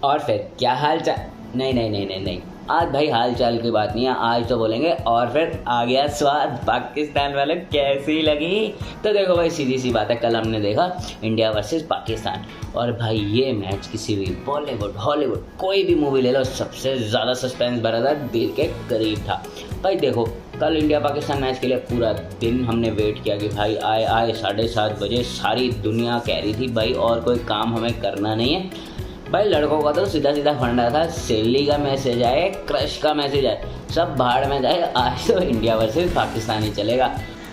और फिर क्या हाल चाल। नहीं नहीं नहीं नहीं नहीं, आज भाई हाल चाल की बात नहीं है, आज तो बोलेंगे और फिर आ गया स्वाद पाकिस्तान वाले कैसी लगी। तो देखो भाई, सीधी सी बात है, कल हमने देखा इंडिया वर्सेस पाकिस्तान, और भाई ये मैच किसी भी बॉलीवुड हॉलीवुड कोई भी मूवी ले लो, सबसे ज़्यादा सस्पेंस भरा था, दिल के करीब था। भाई देखो, कल इंडिया पाकिस्तान मैच के लिए पूरा दिन हमने वेट किया कि भाई आए आए 7:30 बजे, सारी दुनिया कह रही थी भाई और कोई काम हमें करना नहीं है। भाई लड़कों का तो सीधा सीधा फंडा था, सहेली का मैसेज आए, क्रश का मैसेज आए, सब भाड़ में जाए, आज तो इंडिया वर्सेस पाकिस्तान ही चलेगा।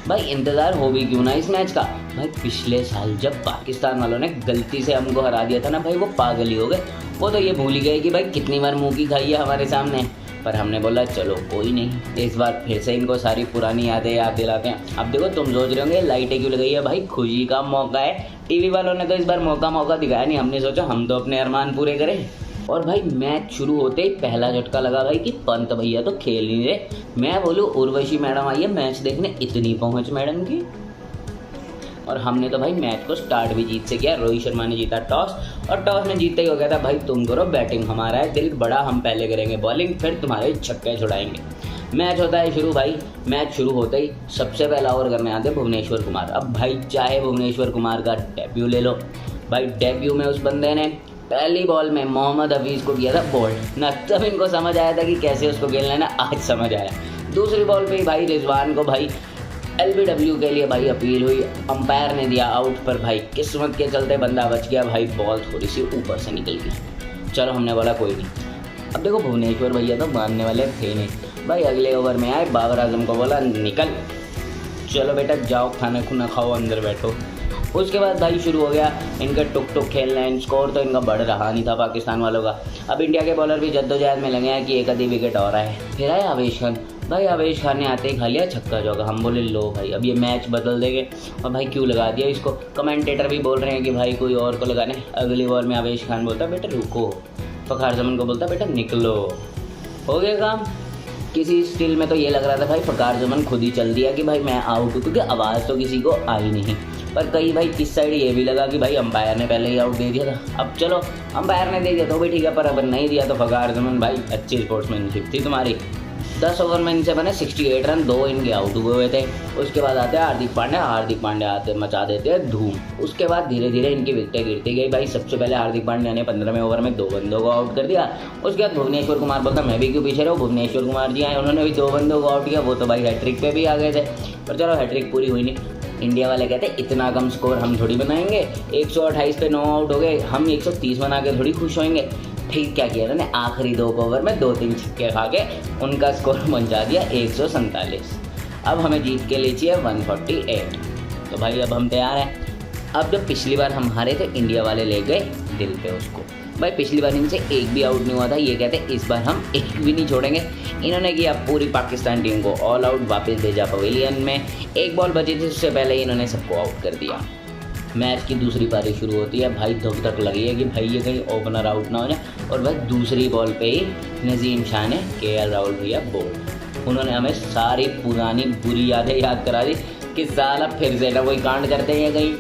भाई इंतज़ार हो भी क्यों ना इस मैच का। भाई पिछले साल जब पाकिस्तान वालों ने गलती से हमको हरा दिया था ना भाई, वो पागल ही हो गए। वो तो ये भूल ही गए कि भाई कितनी बार मुँह की खाई है हमारे सामने। पर हमने बोला चलो कोई नहीं, इस बार फिर से इनको सारी पुरानी यादें याद दिलाते हैं। अब देखो, तुम सोच रहे होंगे लाइटें क्यों लगाई है, भाई खुशी का मौका है। टीवी वालों ने तो इस बार मौका दिखाया नहीं, हमने सोचा हम तो अपने अरमान पूरे करें। और भाई मैच शुरू होते ही पहला झटका लगा भाई कि पंत भैया तो खेल नहीं रहे। मैं बोलूँ उर्वशी मैडम आई है मैच देखने, इतनी पहुँच मैडम की। और हमने तो भाई मैच को स्टार्ट भी जीत से किया। रोहित शर्मा ने जीता टॉस, और टॉस में जीतते ही हो गया था भाई तुम करो बैटिंग, हमारा है दिल बड़ा, हम पहले करेंगे बॉलिंग, फिर तुम्हारे छक्के छुड़ाएंगे। मैच होता है शुरू। भाई मैच शुरू होते ही सबसे पहला ओवर करने आते भुवनेश्वर कुमार। अब भाई चाहे भुवनेश्वर कुमार का डेब्यू ले लो, भाई डेब्यू में उस बंदे ने पहली बॉल में मोहम्मद हफीज़ को किया था बोल्ड। ना तब इनको समझ आया था कि कैसे उसको खेलना है ना, आज समझ आया। दूसरी बॉल पे भाई रिजवान को भाई LBW के लिए भाई अपील हुई, अंपायर ने दिया आउट, पर भाई किस्मत के चलते बंदा बच गया। भाई बॉल थोड़ी सी ऊपर से निकल गई। चलो हमने बोला कोई नहीं। अब देखो भुवनेश्वर भैया तो मानने वाले थे नहीं। भाई अगले ओवर में आए, बाबर आजम को बोला निकल, चलो बेटा जाओ खाना खुना खाओ, अंदर बैठो। उसके बाद भाई शुरू हो गया इनका टुक खेलना है। स्कोर तो इनका बढ़ रहा नहीं था पाकिस्तान वालों का। अब इंडिया के बॉलर भी जद्दोजहद में लगे हैं कि एक आधी विकेट और आए। फिर आए आवेश खान। भाई आवेश खान ने आते ही खा लिया छक्का चौका। हम बोले लो भाई अब ये मैच बदल देंगे, और भाई क्यों लगा दिया इसको। कमेंटेटर भी बोल रहे हैं कि भाई कोई और को लगाने। अगली बॉल में आवेश खान बोलता बेटा रुको, फ़खार जमान को बोलता बेटा निकलो, हो गया काम। किसी स्टिल में तो ये लग रहा था भाई फ़खार जमान खुद ही चल दिया कि भाई मैं आउट हूँ, क्योंकि आवाज़ तो किसी को आई नहीं। पर कई भाई किस साइड ये भी लगा कि भाई अंपायर ने पहले ही आउट दे दिया था। अब चलो अंपायर ने दे दिया तो भी ठीक है, पर अगर नहीं दिया तो फ़खार जमान भाई अच्छी स्पोर्ट्समैनशिप थी तुम्हारी। 10 ओवर में इनसे बने 68 रन, 2 इनके आउट हुए थे। उसके बाद आते हैं हार्दिक पांड्या आते मचा देते हैं धूम। उसके बाद धीरे धीरे इनकी विकेटें गिरती गई। भाई सबसे पहले हार्दिक पांड्या ने 15वें ओवर में 2 बंदों को आउट कर दिया। उसके बाद भुवनेश्वर कुमार बोलता मैं भी क्यों पीछे रहूँ, भुवनेश्वर कुमार जी आए, उन्होंने भी 2 बंदों को आउट किया। वो तो भाई हैट्रिक पे भी आ गए थे, पर चलो हैट्रिक पूरी हुई नहीं। इंडिया वाले कहते इतना कम स्कोर हम थोड़ी बनाएंगे, 128 पे 9 आउट हो गए, हम 130 बना के थोड़ी खुश होंगे। फिर क्या किया उन्होंने, आखिरी 2 ओवर में 2-3 छक्के खा के उनका स्कोर पहुंचा दिया 147। अब हमें जीत के लिए चाहिए 148। तो भाई अब हम तैयार हैं। अब जब पिछली बार हम हारे थे, इंडिया वाले ले गए दिल पे उसको। भाई पिछली बार इनसे एक भी आउट नहीं हुआ था, ये कहते इस बार हम एक भी नहीं छोड़ेंगे। इन्होंने किया पूरी पाकिस्तान टीम को ऑल आउट, वापस भेजा पवेलियन में। 1 बॉल बची थी, उससे पहले ही इन्होंने सबको आउट कर दिया। मैच की दूसरी पारी शुरू होती है। भाई धुक धक लगी है कि भाई ये कहीं ओपनर आउट ना हो जाए, और भाई दूसरी बॉल पे ही नजीम शाह ने KL राहुल भैया बोल्ड। उन्होंने हमें सारी पुरानी बुरी यादें याद करा दी कि साला फिर से ना कोई कांड करते हैं कहीं।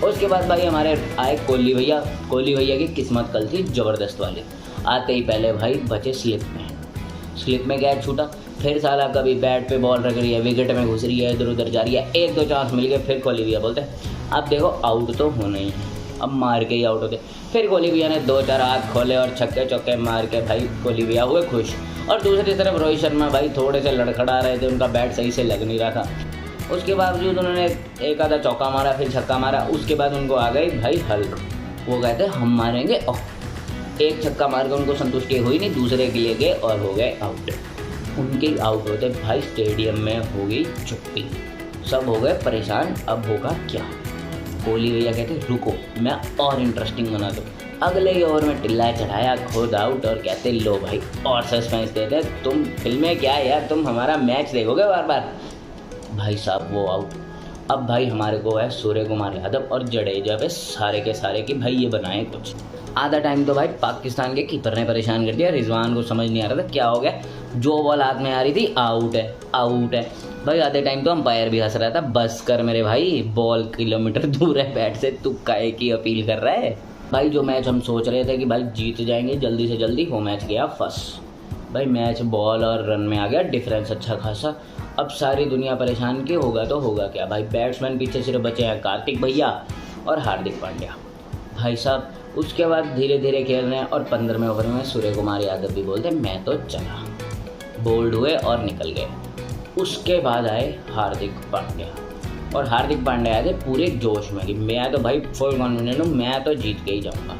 उसके बाद भाई हमारे आए कोहली भैया। कोहली भैया की किस्मत कल थी ज़बरदस्त वाली। आते ही पहले भाई बचे स्लिप में कैच छूटा, फिर साला कभी बैट पे बॉल रख रही है, विकेट में घुस रही है, इधर उधर जा रही है। 1-2 चांस मिल गए, फिर कोहली भैया बोलते अब देखो आउट तो होना ही है, अब मार के ही आउट होते। फिर कोहली भैया ने 2-4 हाथ खोले और छक्के चौके मार के भाई कोहली भैया हुए खुश। और दूसरी तरफ रोहित शर्मा भाई थोड़े से लड़खड़ा रहे थे, उनका बैट सही से लग नहीं रहा था। उसके बावजूद उन्होंने एक आधा चौका मारा, फिर छक्का मारा। उसके बाद उनको आ गई भाई हल्क, वो कहते हम मारेंगे। और एक छक्का मार के उनको संतुष्टि हुई नहीं, दूसरे के लिए गए और हो गए आउट। उनके आउट होते भाई स्टेडियम में हो गई चुप्पी, सब हो गए परेशान, अब होगा क्या। कोहली भैया कहते रुको मैं और इंटरेस्टिंग बना दूँ। अगले ही ओवर में टिल्ला चढ़ाया, खुद आउट, और कहते लो भाई और सस्पेंस देते, तुम फिल्में क्या यार, तुम हमारा मैच देखोगे बार बार। भाई साहब वो आउट। अब भाई हमारे को है सूर्य कुमार यादव और जडेजा पे सारे के सारे कि भाई ये बनाए कुछ। आधा टाइम तो भाई पाकिस्तान के कीपर ने परेशान कर दिया। रिजवान को समझ नहीं आ रहा था क्या हो गया, जो बॉल हाथ में आ रही थी आउट है। भाई आधे टाइम तो अंपायर भी हंस रहा था, बस कर मेरे भाई, बॉल किलोमीटर दूर है बैट से, तू काहे की अपील कर रहा है। भाई जो मैच हम सोच रहे थे कि भाई जीत जाएंगे जल्दी से जल्दी, वो मैच गया फंस। भाई मैच बॉल और रन में आ गया डिफरेंस अच्छा खासा। अब सारी दुनिया परेशान कि होगा तो होगा क्या। भाई बैट्समैन पीछे सिर्फ बचे हैं कार्तिक भैया और हार्दिक पांड्या। भाई साहब उसके बाद धीरे धीरे खेल रहे हैं और 15वें ओवर में सूर्य कुमार यादव भी बोलते मैं तो चला, बोल्ड हुए और निकल गए। उसके बाद आए हार्दिक पांड्या, और हार्दिक पांड्या आए थे पूरे जोश में कि मैं तो भाई फुल कॉन्फिडेंट हूँ, मैं तो जीत के ही जाऊँगा।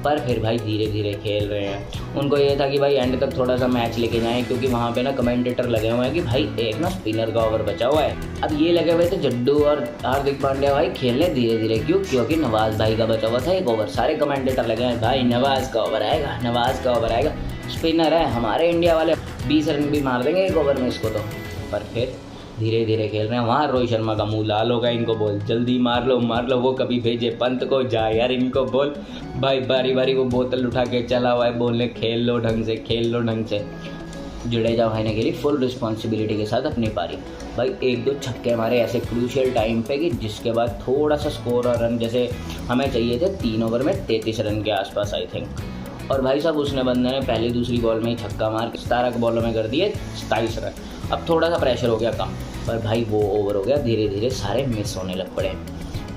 पर फिर भाई धीरे धीरे खेल रहे हैं। उनको ये था कि भाई एंड तक थोड़ा सा मैच लेके जाएं, क्योंकि वहाँ पे ना कमेंटेटर लगे हुए हैं कि भाई एक ना स्पिनर का ओवर बचा हुआ है। अब ये लगे हुए थे जड्डू और हार्दिक पांड्या भाई खेलने धीरे धीरे, क्योंकि नवाज भाई का बचा हुआ था एक ओवर। सारे कमेंटेटर लगे हैं भाई नवाज का ओवर आएगा, नवाज का ओवर आएगा, स्पिनर है हमारे इंडिया वाले, 20 रन भी मार देंगे एक ओवर में इसको तो। पर फिर धीरे धीरे खेल रहे हैं। वहाँ रोहित शर्मा का मुंह लाल होगा, इनको बोल जल्दी मार लो, वो कभी भेजे पंत को, जा यार इनको बोल। भाई बारी बारी वो बोतल उठा के चला हुआ है बोलने खेल लो ढंग से, खेल लो ढंग से। जडेजा भाई ने खेली फुल रिस्पॉन्सिबिलिटी के साथ अपनी पारी। भाई 1-2 छक्के मारे ऐसे क्रूशियल टाइम पे कि जिसके बाद थोड़ा सा स्कोर और रन जैसे हमें चाहिए थे 3 ओवर में 33 रन के आसपास आई थिंक। और भाई साहब उसने बंदे ने पहली दूसरी बॉल में ही छक्का मार के 17 बॉलों में कर दिए 27 रन। अब थोड़ा सा प्रेशर हो गया कम, पर भाई वो ओवर हो गया, धीरे धीरे सारे मिस होने लग पड़े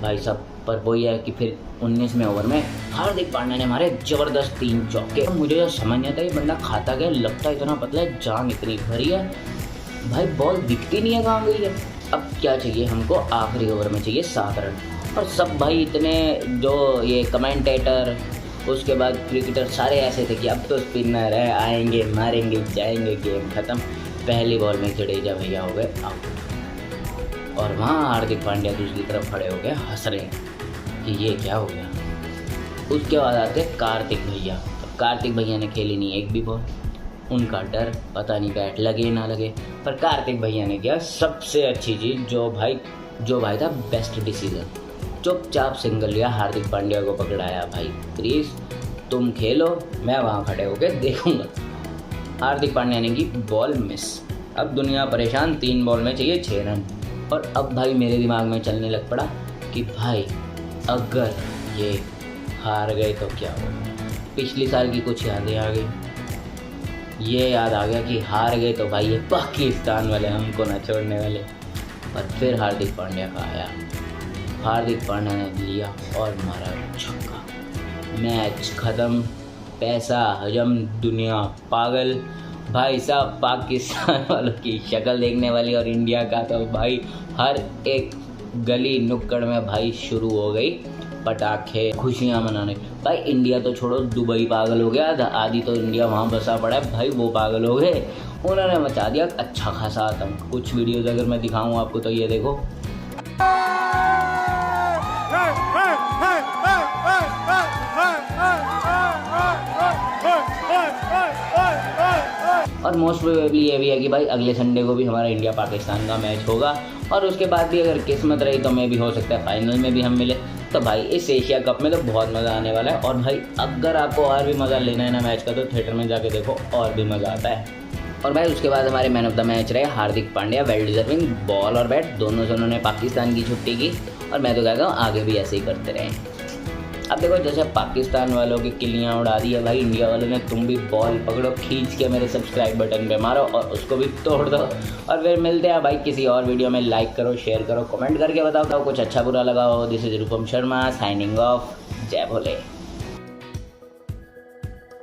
भाई साहब। पर वही है कि फिर 19वें ओवर में हार्दिक पांड्या ने मारे ज़बरदस्त 3 चौके। मुझे जो समझ नहीं आता ये बंदा खाता क्या, लगता इतना पतला है, जान इतनी भरी है। भाई बॉल दिखती नहीं है कहाँ गई है। अब क्या चाहिए हमको, आखिरी ओवर में चाहिए 7 रन। और सब भाई इतने जो ये कमेंटेटर उसके बाद क्रिकेटर सारे ऐसे थे कि अब तो स्पिनर है, आएंगे मारेंगे जाएंगे, गेम ख़त्म। पहली बॉल में जडेजा भैया हो गए आउट, और वहाँ हार्दिक पांड्या दूसरी तरफ खड़े हो गए हंस रहे कि ये क्या हो गया। उसके बाद आते कार्तिक भैया। कार्तिक भैया ने खेली नहीं एक भी बॉल, उनका डर पता नहीं बैट लगे ना लगे। पर कार्तिक भैया ने किया सबसे अच्छी चीज़, जो भाई था बेस्ट डिसीजन, चुपचाप सिंगल लिया, हार्दिक पांड्या को पकड़ाया। भाई प्लीज़ तुम खेलो, मैं वहाँ खड़े होकर देखूंगा। हार्दिक पांड्या ने की बॉल मिस। अब दुनिया परेशान, 3 बॉल में चाहिए 6 रन। और अब भाई मेरे दिमाग में चलने लग पड़ा कि भाई अगर ये हार गए तो क्या होगा। पिछली साल की कुछ यादें आ गई, ये याद आ गया कि हार गए तो भाई ये पाकिस्तान वाले हमको ना छोड़ने वाले। पर फिर हार्दिक पांड्या का आया, हार्दिक पांड्या ने लिया और मारा छक्का, मैच ख़त्म, पैसा हजम, दुनिया पागल। भाई साहब पाकिस्तान वालों की शक्ल देखने वाली और इंडिया का तो भाई हर एक गली नुक्कड़ में भाई शुरू हो गई पटाखे, खुशियाँ मनाने। भाई इंडिया तो छोड़ो, दुबई पागल हो गया, आधी तो इंडिया वहाँ बसा पड़ा है भाई, वो पागल हो गए, उन्होंने मचा दिया अच्छा खासा आतंक। कुछ वीडियोज़ अगर मैं दिखाऊँ आपको तो ये देखो, और मोस्ट प्रोबेबली ये भी है कि भाई अगले संडे को भी हमारा इंडिया पाकिस्तान का मैच होगा, और उसके बाद भी अगर किस्मत रही तो मैं भी हो सकता है फाइनल में भी हम मिले। तो भाई इस एशिया कप में तो बहुत मज़ा आने वाला है। और भाई अगर आपको और भी मज़ा लेना है ना मैच का, तो थिएटर में जाके देखो, और भी मज़ा आता है। और भाई उसके बाद हमारे मैन ऑफ द मैच रहे Hardik Pandya, well deserving, ball और बैट दोनों से उन्होंने पाकिस्तान की छुट्टी की, और मैं तो कहता हूँ आगे भी ऐसे ही करते रहें। अब देखो जैसे पाकिस्तान वालों की किलियाँ उड़ा दी है भाई इंडिया वालों ने, तुम भी बॉल पकड़ो, खींच के मेरे सब्सक्राइब बटन पे मारो और उसको भी तोड़ दो। और फिर मिलते हैं भाई किसी और वीडियो में। लाइक करो, शेयर करो, कमेंट करके बताओ कुछ अच्छा बुरा लगा हो। This is Rupam Sharma signing off. जय भोले।